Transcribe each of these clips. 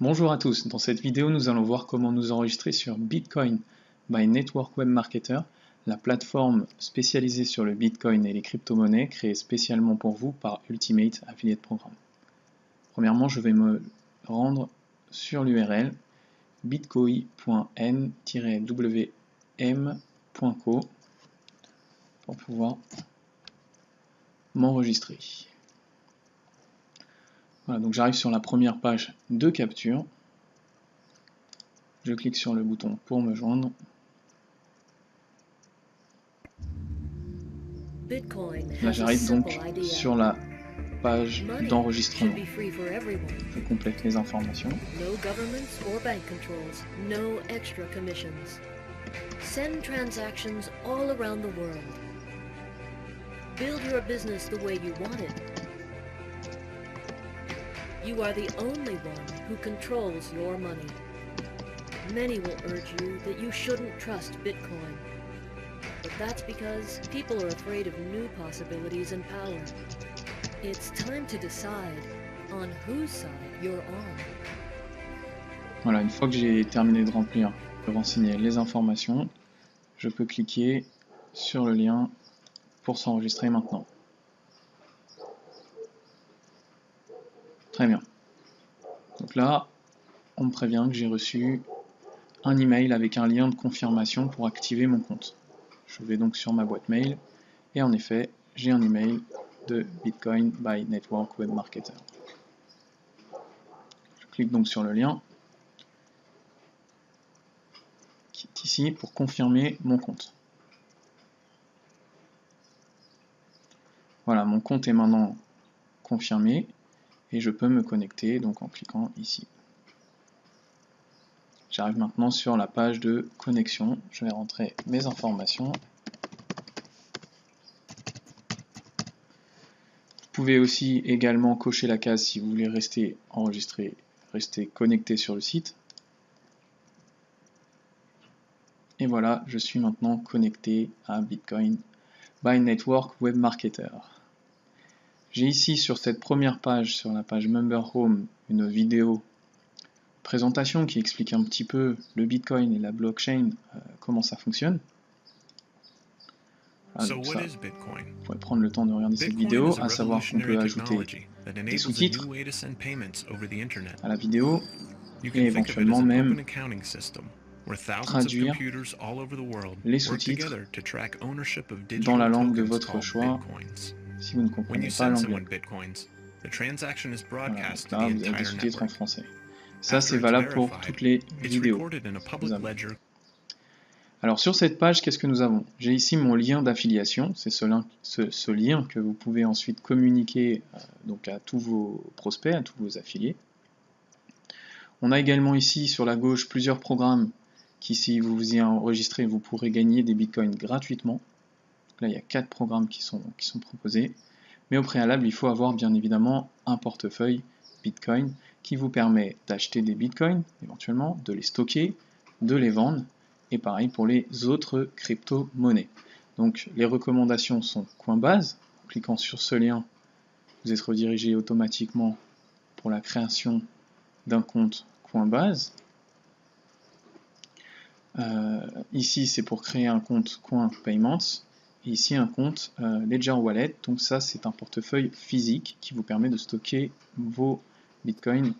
Bonjour à tous, dans cette vidéo nous allons voir comment nous enregistrer sur Bitcoin by Network Web Marketer, la plateforme spécialisée sur le Bitcoin et les crypto-monnaies créée spécialement pour vous par Ultimate Affiliate Program. Premièrement, je vais me rendre sur l'URL bitcoin.n-wm.co pour pouvoir m'enregistrer. Voilà, donc j'arrive sur la première page de capture. Je clique sur le bouton pour me joindre. Là, j'arrive donc sur la page d'enregistrement. Je complète les informations. Send transactions all around the world. Build your business the way you want it. You are the only one who controls your money. Many will urge you that you shouldn't trust Bitcoin. But that's because people are afraid of new possibilities and power. It's time to decide on whose side you're on. Voilà, une fois que j'ai terminé de remplir, de renseigner les informations, je peux cliquer sur le lien pour s'enregistrer maintenant. Très bien. Donc là, on me prévient que j'ai reçu un email avec un lien de confirmation pour activer mon compte. Je vais donc sur ma boîte mail et en effet, j'ai un email de Bitcoin by Network Web Marketer. Je clique donc sur le lien qui est ici pour confirmer mon compte. Voilà, mon compte est maintenant confirmé et je peux me connecter donc en cliquant ici. J'arrive maintenant sur la page de connexion. Je vais rentrer mes informations. Vous pouvez aussi également cocher la case si vous voulez rester enregistré, rester connecté sur le site. Et voilà, je suis maintenant connecté à Bitcoin by Network Web Marketer. J'ai ici sur cette première page, sur la page Member Home, une vidéo présentation qui explique un petit peu le Bitcoin et la blockchain, comment ça fonctionne. Donc ça, vous pouvez prendre le temps de regarder cette vidéo, à savoir qu'on peut ajouter des sous-titres à la vidéo et éventuellement même traduire les sous-titres dans la langue de votre choix si vous ne comprenez pas l'anglais. Voilà, donc là, vous avez des sous-titres en français. Ça, c'est valable pour toutes les vidéos. Alors sur cette page, qu'est-ce que nous avons? J'ai ici mon lien d'affiliation, c'est ce lien que vous pouvez ensuite communiquer donc à tous vos prospects, à tous vos affiliés. On a également ici sur la gauche plusieurs programmes qui, si vous vous y enregistrez, vous pourrez gagner des bitcoins gratuitement. Là, il y a 4 programmes qui sont proposés. Mais au préalable, il faut avoir bien évidemment un portefeuille Bitcoin qui vous permet d'acheter des bitcoins, éventuellement, de les stocker, de les vendre, et pareil pour les autres crypto-monnaies. Donc les recommandations sont Coinbase. En cliquant sur ce lien, vous êtes redirigé automatiquement pour la création d'un compte Coinbase. Ici, c'est pour créer un compte Coin Payments. Et ici, un compte Ledger Wallet. Donc ça, c'est un portefeuille physique qui vous permet de stocker vos bitcoins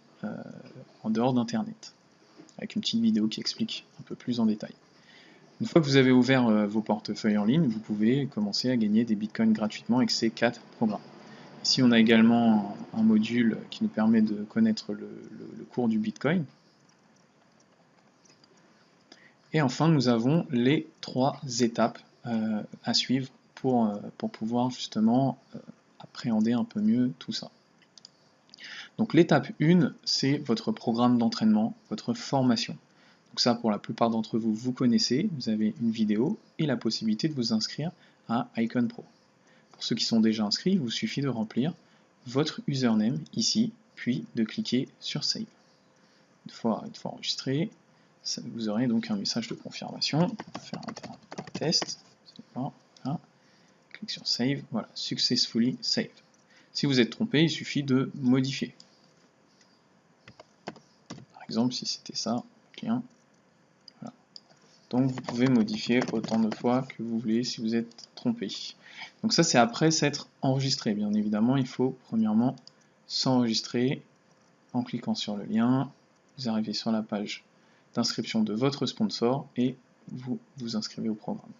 en dehors d'Internet, avec une petite vidéo qui explique un peu plus en détail. Une fois que vous avez ouvert vos portefeuilles en ligne, vous pouvez commencer à gagner des bitcoins gratuitement avec ces 4 programmes. Ici, on a également un module qui nous permet de connaître le cours du bitcoin. Et enfin, nous avons les 3 étapes à suivre pour pouvoir justement appréhender un peu mieux tout ça. Donc l'étape 1, c'est votre programme d'entraînement, votre formation. Donc ça, pour la plupart d'entre vous, vous connaissez, vous avez une vidéo et la possibilité de vous inscrire à Icon Pro. Pour ceux qui sont déjà inscrits, il vous suffit de remplir votre username ici, puis de cliquer sur Save. Une fois enregistré, vous aurez donc un message de confirmation. On va faire un test. Voilà. Clique sur Save. Voilà, Successfully Saved. Si vous êtes trompé, il suffit de modifier. exemple, si c'était ça, client. Voilà. Donc vous pouvez modifier autant de fois que vous voulez si vous êtes trompé. Donc ça, c'est après s'être enregistré. Bien évidemment, il faut premièrement s'enregistrer en cliquant sur le lien. Vous arrivez sur la page d'inscription de votre sponsor et vous vous inscrivez au programme.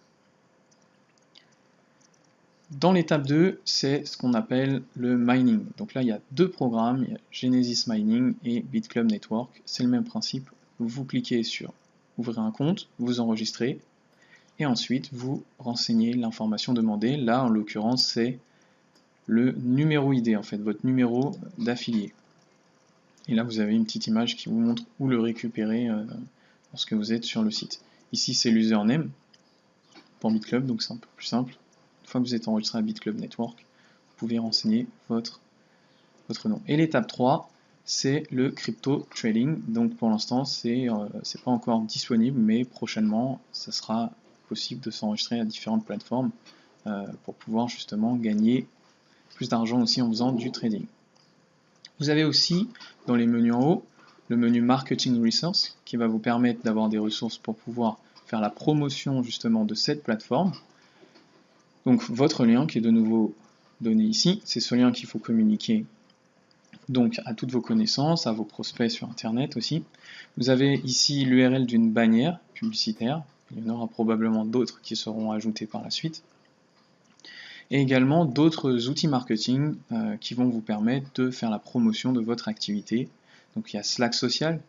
Dans l'étape 2, c'est ce qu'on appelle le mining. Donc là, il y a deux programmes, il y a Genesis Mining et BitClub Network. C'est le même principe. Vous cliquez sur ouvrir un compte, vous enregistrez, et ensuite vous renseignez l'information demandée. Là, en l'occurrence, c'est le numéro ID, en fait, votre numéro d'affilié. Et là, vous avez une petite image qui vous montre où le récupérer lorsque vous êtes sur le site. Ici, c'est l'username pour BitClub, donc c'est un peu plus simple. Une fois que vous êtes enregistré à BitClub Network, vous pouvez renseigner votre nom. Et l'étape 3, c'est le crypto trading. Donc pour l'instant, c'est pas encore disponible, mais prochainement, ça sera possible de s'enregistrer à différentes plateformes pour pouvoir justement gagner plus d'argent aussi en faisant du trading. Vous avez aussi, dans les menus en haut, le menu Marketing Resources qui va vous permettre d'avoir des ressources pour pouvoir faire la promotion justement de cette plateforme. Donc votre lien qui est de nouveau donné ici, c'est ce lien qu'il faut communiquer donc à toutes vos connaissances, à vos prospects sur internet aussi. Vous avez ici l'URL d'une bannière publicitaire, il y en aura probablement d'autres qui seront ajoutés par la suite. Et également d'autres outils marketing qui vont vous permettre de faire la promotion de votre activité. Donc il y a Slack Social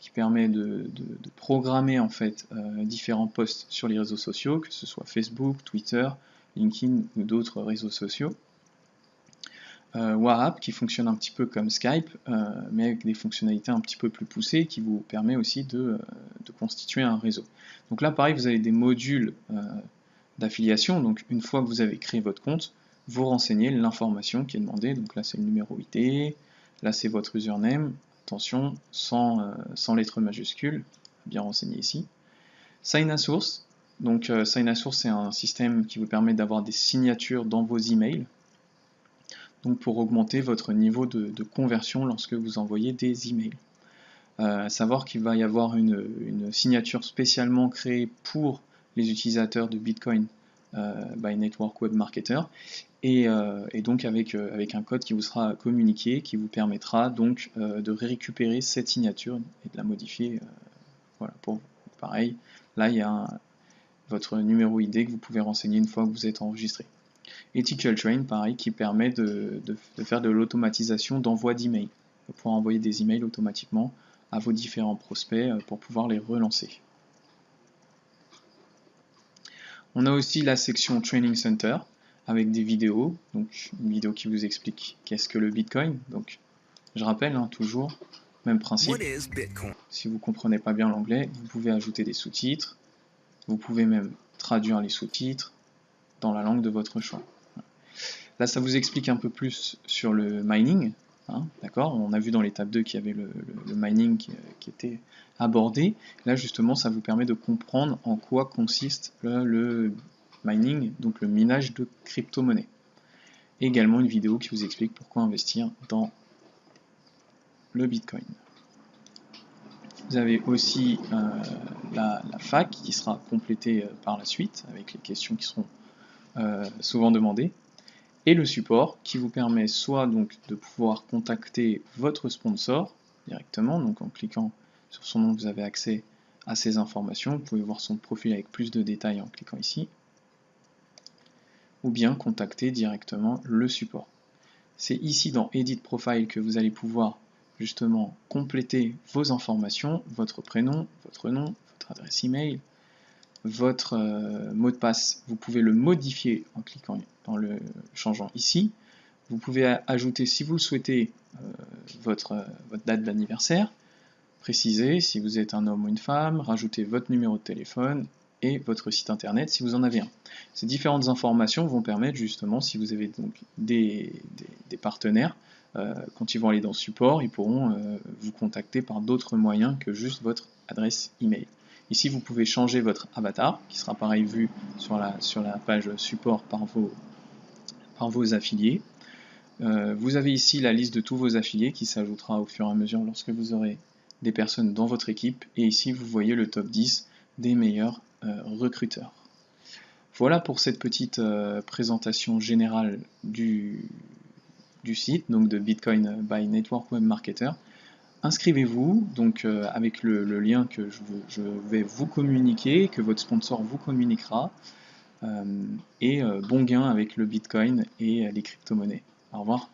qui permet de programmer en fait différents posts sur les réseaux sociaux, que ce soit Facebook, Twitter, LinkedIn ou d'autres réseaux sociaux. WhatsApp qui fonctionne un petit peu comme Skype, mais avec des fonctionnalités un petit peu plus poussées qui vous permet aussi de constituer un réseau. Donc là pareil, vous avez des modules d'affiliation, donc une fois que vous avez créé votre compte, vous renseignez l'information qui est demandée, donc là c'est le numéro ID, là c'est votre username, attention, sans lettres majuscules, bien renseigné ici. Sign a Source, donc Sign a Source c'est un système qui vous permet d'avoir des signatures dans vos emails, donc pour augmenter votre niveau de conversion lorsque vous envoyez des emails. À savoir qu'il va y avoir une signature spécialement créée pour les utilisateurs de Bitcoin by Network Web Marketer et donc avec un code qui vous sera communiqué qui vous permettra donc de récupérer cette signature et de la modifier. Voilà, pareil, là il y a votre numéro ID que vous pouvez renseigner une fois que vous êtes enregistré. Ethical Train, pareil, qui permet de faire de l'automatisation d'envoi d'emails, pour pouvoir envoyer des emails automatiquement à vos différents prospects pour pouvoir les relancer. On a aussi la section Training Center avec des vidéos, donc une vidéo qui vous explique qu'est-ce que le Bitcoin. Donc je rappelle, toujours, même principe. Si vous ne comprenez pas bien l'anglais, vous pouvez ajouter des sous-titres, vous pouvez même traduire les sous-titres dans la langue de votre choix. Là, ça vous explique un peu plus sur le mining. D'accord, on a vu dans l'étape 2 qu'il y avait le mining qui était abordé. Là, justement, ça vous permet de comprendre en quoi consiste le mining, donc le minage de crypto-monnaies. Et également une vidéo qui vous explique pourquoi investir dans le Bitcoin. Vous avez aussi la fac qui sera complétée par la suite avec les questions qui seront souvent demandées. Et le support qui vous permet soit donc de pouvoir contacter votre sponsor directement, donc en cliquant sur son nom vous avez accès à ces informations, vous pouvez voir son profil avec plus de détails en cliquant ici, ou bien contacter directement le support. C'est ici dans Edit Profile que vous allez pouvoir justement compléter vos informations, votre prénom, votre nom, votre adresse email, votre mot de passe, vous pouvez le modifier en cliquant en le changeant ici. Vous pouvez ajouter, si vous le souhaitez, votre date d'anniversaire, préciser si vous êtes un homme ou une femme, rajouter votre numéro de téléphone et votre site internet si vous en avez un. Ces différentes informations vont permettre justement, si vous avez donc des partenaires, quand ils vont aller dans support, ils pourront vous contacter par d'autres moyens que juste votre adresse email. Ici, vous pouvez changer votre avatar, qui sera pareil vu sur la page support par vos affiliés. Vous avez ici la liste de tous vos affiliés qui s'ajoutera au fur et à mesure lorsque vous aurez des personnes dans votre équipe, et ici vous voyez le top 10 des meilleurs recruteurs. Voilà pour cette petite présentation générale du site, donc de Bitcoin by Network Web Marketer. Inscrivez-vous donc avec le lien que je vais vous communiquer, que votre sponsor vous communiquera, et bon gain avec le Bitcoin et les crypto-monnaies. Au revoir.